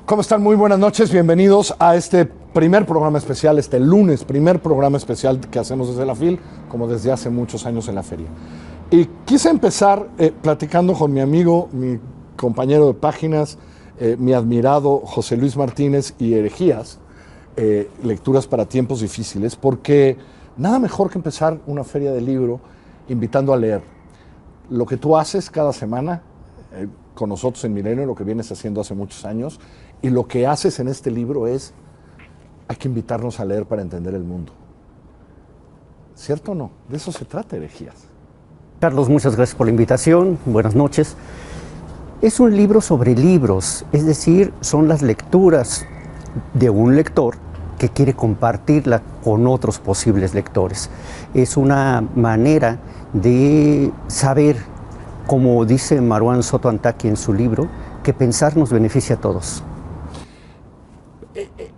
¿Cómo están? Muy buenas noches, bienvenidos a este primer programa especial, este lunes, primer programa especial que hacemos desde la FIL, como desde hace muchos años en la feria. Y quise empezar platicando con mi amigo, mi compañero de páginas, mi admirado José Luis Martínez y Herejías, lecturas para tiempos difíciles, porque nada mejor que empezar una feria de libro invitando a leer. Lo que tú haces cada semana con nosotros en Milenio, lo que vienes haciendo hace muchos años, y lo que haces en este libro es, hay que invitarnos a leer para entender el mundo. ¿Cierto o no? De eso se trata, Herejías. Carlos, muchas gracias por la invitación. Buenas noches. Es un libro sobre libros, es decir, son las lecturas de un lector que quiere compartirla con otros posibles lectores. Es una manera de saber, como dice Marwan Soto Antaki en su libro, que pensar nos beneficia a todos.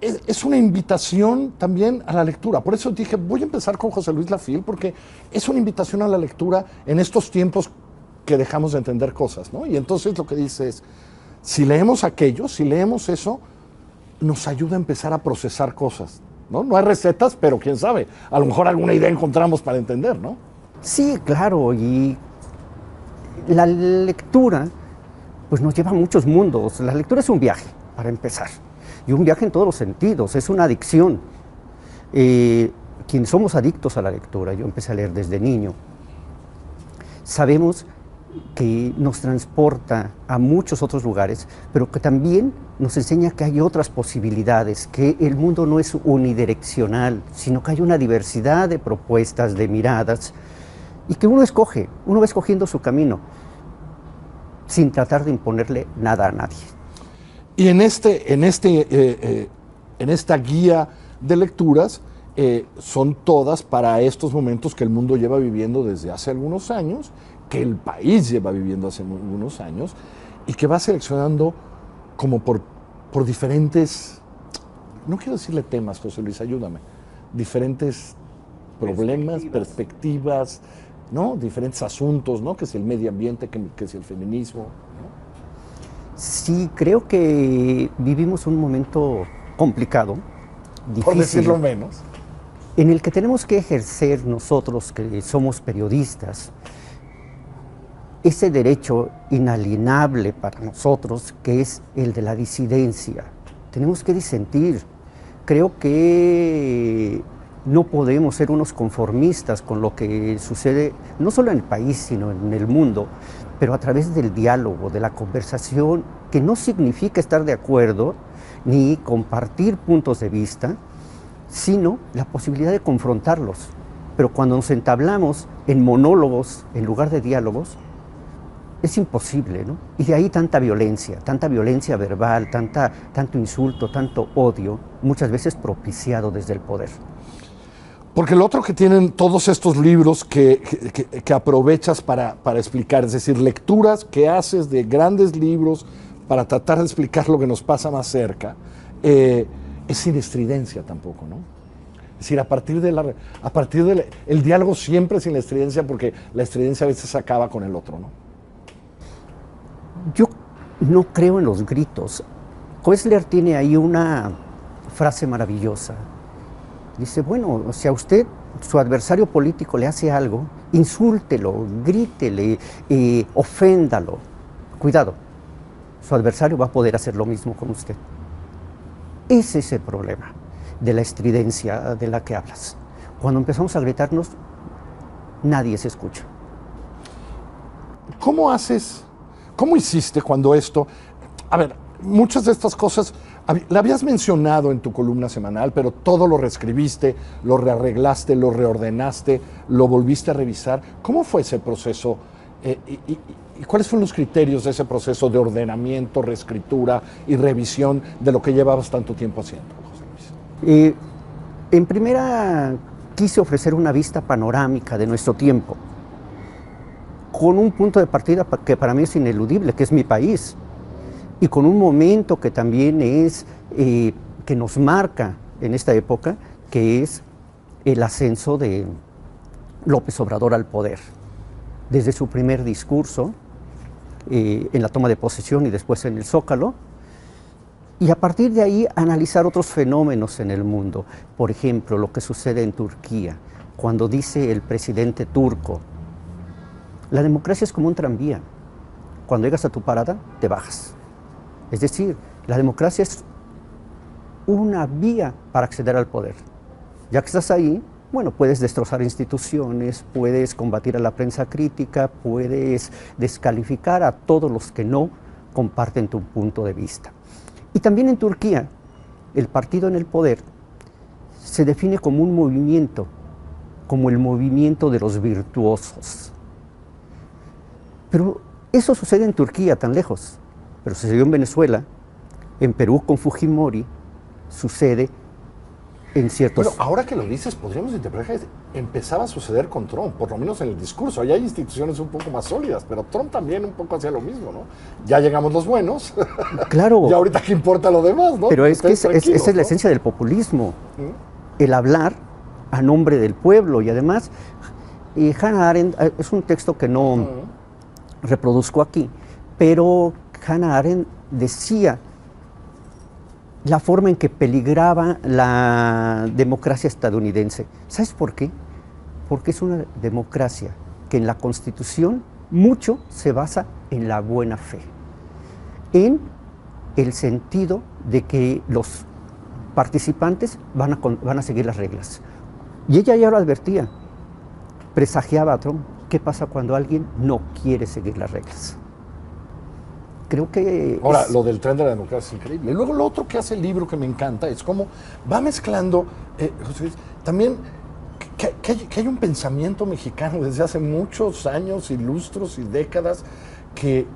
Es una invitación también a la lectura. Por eso dije, voy a empezar con José Luis Lafil, porque es una invitación a la lectura en estos tiempos que dejamos de entender cosas, ¿no? Y entonces lo que dice es, si leemos aquello, si leemos eso, nos ayuda a empezar a procesar cosas, ¿no? No hay recetas, pero quién sabe, a lo mejor alguna idea encontramos para entender, ¿no? Sí, claro, y la lectura pues nos lleva a muchos mundos. La lectura es un viaje, para empezar. Y un viaje en todos los sentidos, es una adicción. Quienes somos adictos a la lectura, yo empecé a leer desde niño, sabemos que nos transporta a muchos otros lugares, pero que también nos enseña que hay otras posibilidades, que el mundo no es unidireccional, sino que hay una diversidad de propuestas, de miradas, y que uno escoge, uno va escogiendo su camino, sin tratar de imponerle nada a nadie. Y en esta guía de lecturas son todas para estos momentos que el mundo lleva viviendo desde hace algunos años, que el país lleva viviendo hace algunos años, y que va seleccionando como por diferentes, no quiero decirle temas, José Luis, ayúdame, diferentes problemas, perspectivas, ¿no? Diferentes asuntos, ¿no? Que si el medio ambiente, que si el feminismo, ¿no? Sí, creo que vivimos un momento complicado, difícil, por decirlo menos, en el que tenemos que ejercer nosotros, que somos periodistas, ese derecho inalienable para nosotros, que es el de la disidencia. Tenemos que disentir. Creo que no podemos ser unos conformistas con lo que sucede, no solo en el país, sino en el mundo, pero a través del diálogo, de la conversación, que no significa estar de acuerdo ni compartir puntos de vista, sino la posibilidad de confrontarlos. Pero cuando nos entablamos en monólogos en lugar de diálogos, es imposible, ¿no? Y de ahí tanta violencia verbal, tanto insulto, tanto odio, muchas veces propiciado desde el poder. Porque lo otro que tienen todos estos libros que aprovechas para explicar, es decir, lecturas que haces de grandes libros para tratar de explicar lo que nos pasa más cerca, es sin estridencia tampoco, ¿no? Es decir, a partir el diálogo siempre sin la estridencia, porque la estridencia a veces acaba con el otro, ¿no? Yo no creo en los gritos. Koestler tiene ahí una frase maravillosa. Dice, bueno, si a usted, su adversario político, le hace algo, insúltelo, grítele, oféndalo. Cuidado, su adversario va a poder hacer lo mismo con usted. Ese es el problema de la estridencia de la que hablas. Cuando empezamos a gritarnos, nadie se escucha. ¿Cómo hiciste cuando esto? A ver, muchas de estas cosas la habías mencionado en tu columna semanal, pero todo lo reescribiste, lo rearreglaste, lo reordenaste, lo volviste a revisar. ¿Cómo fue ese proceso? ¿Y cuáles fueron los criterios de ese proceso de ordenamiento, reescritura y revisión de lo que llevabas tanto tiempo haciendo, José Luis? En primera, quise ofrecer una vista panorámica de nuestro tiempo, con un punto de partida que para mí es ineludible, que es mi país, y con un momento que también es, que nos marca en esta época, que es el ascenso de López Obrador al poder. Desde su primer discurso, en la toma de posesión y después en el Zócalo, Y a partir de ahí analizar otros fenómenos en el mundo. Por ejemplo, lo que sucede en Turquía, cuando dice el presidente turco, la democracia es como un tranvía. Cuando llegas a tu parada, te bajas. Es decir, la democracia es una vía para acceder al poder. Ya que estás ahí, bueno, puedes destrozar instituciones, puedes combatir a la prensa crítica, puedes descalificar a todos los que no comparten tu punto de vista. Y también en Turquía, el partido en el poder se define como un movimiento, como el movimiento de los virtuosos. Pero eso sucede en Turquía, tan lejos. Pero sucedió en Venezuela, en Perú con Fujimori, sucede en ciertos... Bueno, ahora que lo dices, podríamos interpretar que empezaba a suceder con Trump, por lo menos en el discurso. Allá hay instituciones un poco más sólidas, pero Trump también un poco hacía lo mismo, ¿no? Ya llegamos los buenos. Claro. Y ahorita qué importa lo demás, ¿no? Pero es que esa es la ¿no? esencia del populismo. El hablar a nombre del pueblo. Y además, Hannah Arendt, es un texto que no reproduzco aquí, pero Hannah Arendt decía la forma en que peligraba la democracia estadounidense. ¿Sabes por qué? Porque es una democracia que en la Constitución mucho se basa en la buena fe, en el sentido de que los participantes van a seguir las reglas. Y ella ya lo advertía, presagiaba a Trump. ¿Qué pasa cuando alguien no quiere seguir las reglas? Creo que... Ahora, lo del tren de la democracia es increíble. Y luego lo otro que hace el libro que me encanta es cómo va mezclando, José Luis, también que hay un pensamiento mexicano desde hace muchos años y lustros y décadas que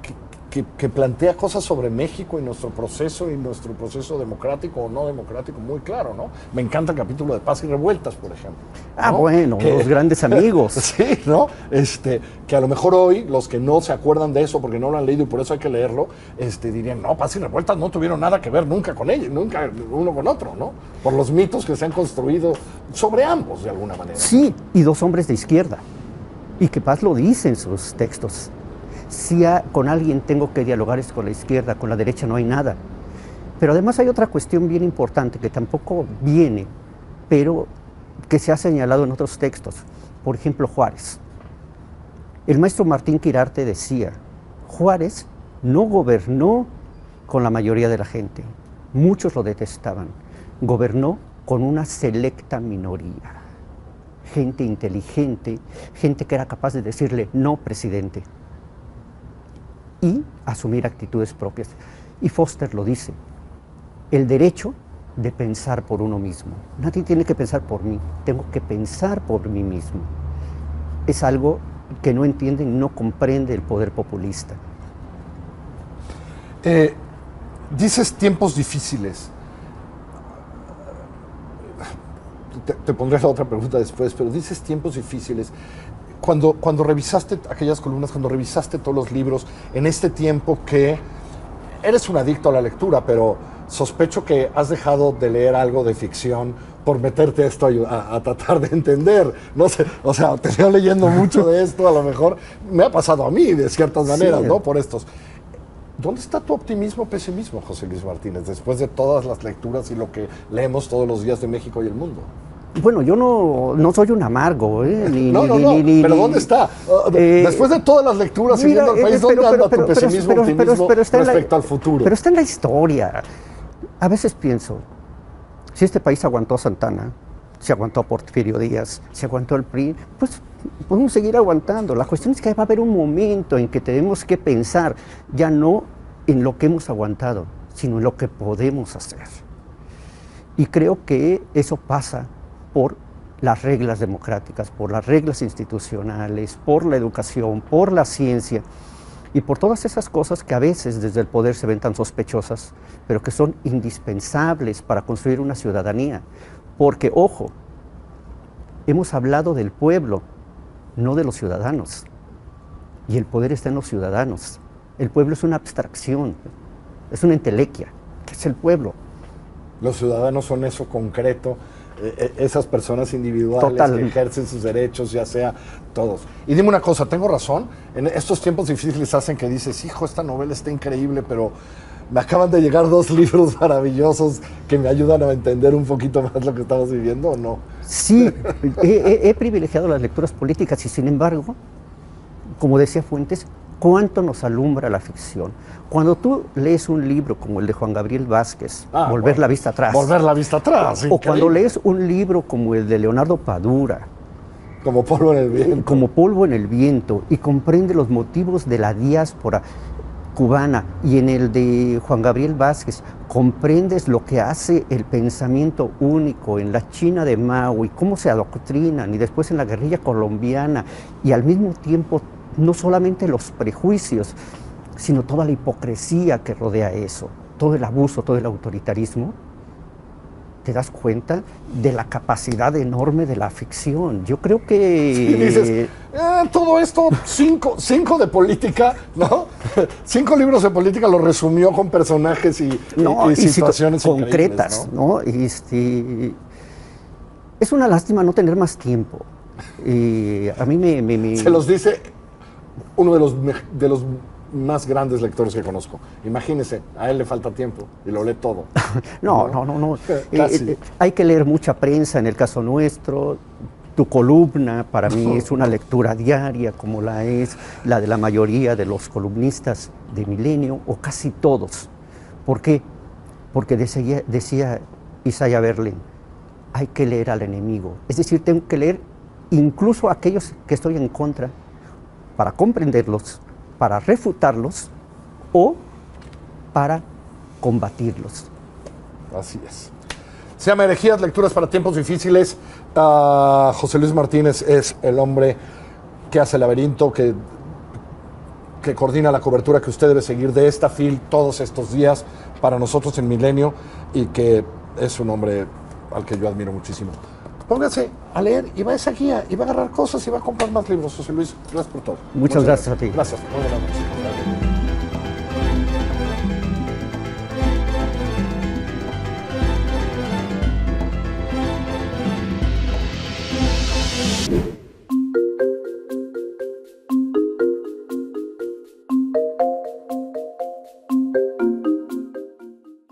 plantea cosas sobre México y nuestro proceso democrático o no democrático muy claro, ¿no? Me encanta el capítulo de Paz y Revueltas, por ejemplo. Ah, ¿no? bueno, los grandes amigos. Sí, ¿no? Que a lo mejor hoy, los que no se acuerdan de eso porque no lo han leído y por eso hay que leerlo, dirían, no, Paz y Revueltas no tuvieron nada que ver nunca con ellos, nunca uno con otro, ¿no? Por los mitos que se han construido sobre ambos, de alguna manera. Sí, y dos hombres de izquierda. Y que Paz lo dice en sus textos. Si con alguien tengo que dialogar es con la izquierda, con la derecha no hay nada. Pero además hay otra cuestión bien importante que tampoco viene, pero que se ha señalado en otros textos. Por ejemplo, Juárez. El maestro Martín Quirarte decía, Juárez no gobernó con la mayoría de la gente. Muchos lo detestaban. Gobernó con una selecta minoría. Gente inteligente, gente que era capaz de decirle, no, presidente. Y asumir actitudes propias. Y Foster lo dice, el derecho de pensar por uno mismo. Nadie tiene que pensar por mí, tengo que pensar por mí mismo. Es algo que no entiende y no comprende el poder populista. Dices tiempos difíciles. Te pondré la otra pregunta después, pero dices tiempos difíciles. Cuando revisaste aquellas columnas, cuando revisaste todos los libros, en este tiempo que eres un adicto a la lectura, pero sospecho que has dejado de leer algo de ficción por meterte a esto a tratar de entender. No sé, o sea, te veo leyendo mucho de esto, a lo mejor me ha pasado a mí de ciertas maneras, sí, ¿no? Por estos. ¿Dónde está tu optimismo, pesimismo, José Luis Martínez, después de todas las lecturas y lo que leemos todos los días de México y el mundo? Bueno, yo no soy un amargo, no, pero ¿dónde está? Después de todas las lecturas y viendo el país, ¿dónde anda tu pesimismo, optimismo respecto al futuro? Pero está en la historia. A veces pienso, si este país aguantó a Santana, se aguantó a Porfirio Díaz, se aguantó al PRI, pues podemos seguir aguantando. La cuestión es que va a haber un momento en que tenemos que pensar ya no en lo que hemos aguantado, sino en lo que podemos hacer. Y creo que eso pasa por las reglas democráticas, por las reglas institucionales, por la educación, por la ciencia y por todas esas cosas que a veces desde el poder se ven tan sospechosas, pero que son indispensables para construir una ciudadanía. Porque, ojo, hemos hablado del pueblo, no de los ciudadanos. Y el poder está en los ciudadanos. El pueblo es una abstracción, es una entelequia, que es el pueblo. Los ciudadanos son eso concreto, esas personas individuales Total. Que ejercen sus derechos, ya sea todos. Y dime una cosa, ¿tengo razón? En estos tiempos difíciles hacen que dices, hijo, esta novela está increíble, pero Me acaban de llegar 2 libros maravillosos que me ayudan a entender un poquito más lo que estamos viviendo, ¿o no? Sí, he privilegiado las lecturas políticas y sin embargo, como decía Fuentes, ¿cuánto nos alumbra la ficción? Cuando tú lees un libro como el de Juan Gabriel Vázquez, Volver la vista atrás. Volver la vista atrás. O cuando lees un libro como el de Leonardo Padura. Como polvo en el viento. Como polvo en el viento, y comprende los motivos de la diáspora cubana, y en el de Juan Gabriel Vázquez comprendes lo que hace el pensamiento único en la China de Mao y cómo se adoctrinan, y después en la guerrilla colombiana, y al mismo tiempo no solamente los prejuicios, sino toda la hipocresía que rodea eso, todo el abuso, todo el autoritarismo. Te das cuenta de la capacidad enorme de la ficción. Yo creo que... Sí, dices, todo esto, 5 de política, ¿no? 5 libros de política lo resumió con personajes y situaciones concretas, ¿no? Es una lástima no tener más tiempo. A mí me... Se los dice uno de los más grandes lectores que conozco. Imagínese, a él le falta tiempo y lo lee todo. No. Hay que leer mucha prensa en el caso nuestro. Tu columna para mí es una lectura diaria, como la es la de la mayoría de los columnistas de Milenio, o casi todos. ¿Por qué? Porque decía Isaiah Berlin, hay que leer al enemigo. Es decir, tengo que leer incluso a aquellos que estoy en contra para comprenderlos, para refutarlos o para combatirlos. Así es. Se llama Herejías, lecturas para tiempos difíciles. José Luis Martínez es el hombre que hace el laberinto, que coordina la cobertura que usted debe seguir de esta FIL todos estos días para nosotros en Milenio, y que es un hombre al que yo admiro muchísimo. Póngase a leer y va a esa guía y va a agarrar cosas y va a comprar más libros. José Luis, gracias por todo. Muchas gracias a ti. Gracias. Muy buenas noches.